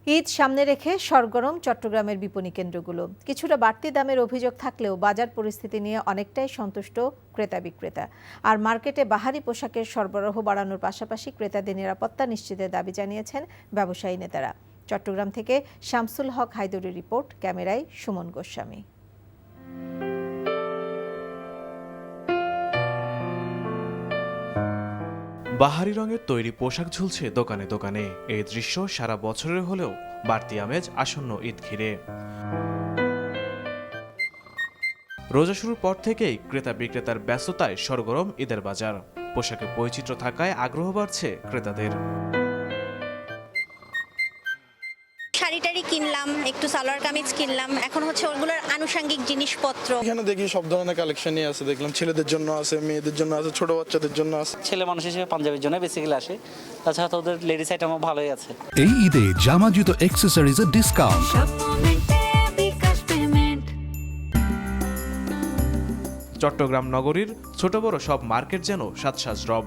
ঈদ সামনে রেখে সরগরম চট্টগ্রামের বিপণী কেন্দ্রগুলো। কিছুটা বাড়তি দামের অভিযোগ থাকলেও বাজার পরিস্থিতি নিয়ে অনেকটাই সন্তুষ্ট ক্রেতা বিক্রেতা। আর মার্কেটে বাহারি পোশাকের সরবরাহ বাড়ানোর পাশাপাশি ক্রেতাদের নিরাপত্তা নিশ্চিতের দাবি জানিয়েছেন ব্যবসায়ী নেতারা। চট্টগ্রাম থেকে শামসুল হক হায়দরের রিপোর্ট, ক্যামেরায় সুমন গোস্বামী। বাহারি রঙের তৈরি পোশাক ঝুলছে দোকানে দোকানে। এই দৃশ্য সারা বছরের হলেও বাড়তি আমেজ আসন্ন ঈদ ঘিরে। রোজা শুরুর পর থেকেই ক্রেতা বিক্রেতার ব্যস্ততায় সরগরম ঈদের বাজার। পোশাকে বৈচিত্র্য থাকায় আগ্রহ বাড়ছে ক্রেতাদের। শাড়ি কিনলাম, একটু সালোয়ার কামিজ কিনলাম, এখন হচ্ছে ওগুলোর আনুষঙ্গিক জিনিসপত্র। এখানে দেখি সব ধরনের কালেকশনই আছে, দেখলাম ছেলেদের জন্য আছে, মেয়েদের জন্য আছে, ছোট বাচ্চাদের জন্য আছে। ছেলে মানুষ হিসেবে পাঞ্জাবির জন্য বেসিক্যালি আসে, তাছাড়া তো ওদের লেডিস আইটেমও ভালোই আছে। এই ঈদে জামা জুতো অ্যাক্সেসরিজের ডিসকাউন্ট। চট্টগ্রাম নগরীর ছোট বড় সব মার্কেট যেন সাজসাজ রব।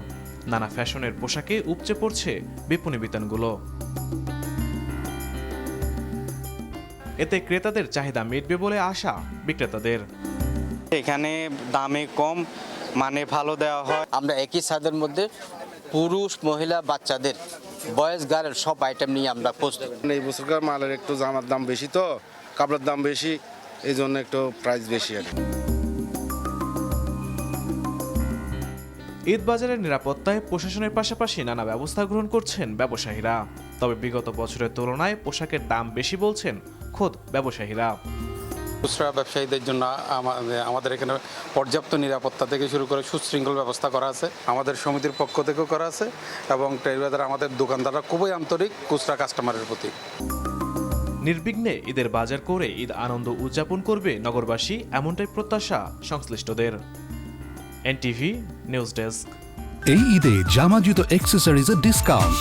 নানা ফ্যাশনের পোশাকে উপচে পড়ছে বিপণী বিতানগুলো। এতে ক্রেতাদের চাহিদা মিটবে বলে আশা বিক্রেতাদের। এখানে দামে কম, মানে ভালো দেওয়া হয়। আমরা একই ছাদের মধ্যে পুরুষ, মহিলা, বাচ্চাদের, বয়েজ গার্ল সব আইটেম নিয়ে আমরা প্রস্তুত। এই বছরকার মালের একটু জামার দাম বেশি, তো কাপড়ের দাম বেশি, এই জন্য একটু প্রাইস বেশি আর কি। ঈদ বাজারের নিরাপত্তায় প্রশাসনের পাশাপাশি নানা ব্যবস্থা গ্রহণ করছেন ব্যবসায়ীরা। তবে বিগত বছরের তুলনায় পোশাকের দাম বেশি বলছেন খোদ ব্যবসায়ীরা। খুচরা ব্যবসায়ীদের জন্য আমাদের এখানে পর্যাপ্ত নিরাপত্তা থেকে শুরু করে সুশৃঙ্খল ব্যবস্থা করা আছে, আমাদের সমিতির পক্ষ থেকেও করা আছে, এবং ট্রেডাররা, আমাদের দোকানদাররা খুবই আন্তরিক খুচরা কাস্টমারের প্রতি। নির্বিঘ্নে ঈদের বাজার করে ঈদ আনন্দ উদযাপন করবে নগরবাসী, এমনটাই প্রত্যাশা সংশ্লিষ্টদের। NTV news desk. এই ঈদে জামা জুতো অ্যাক্সেসরিজের ডিসকাউন্ট।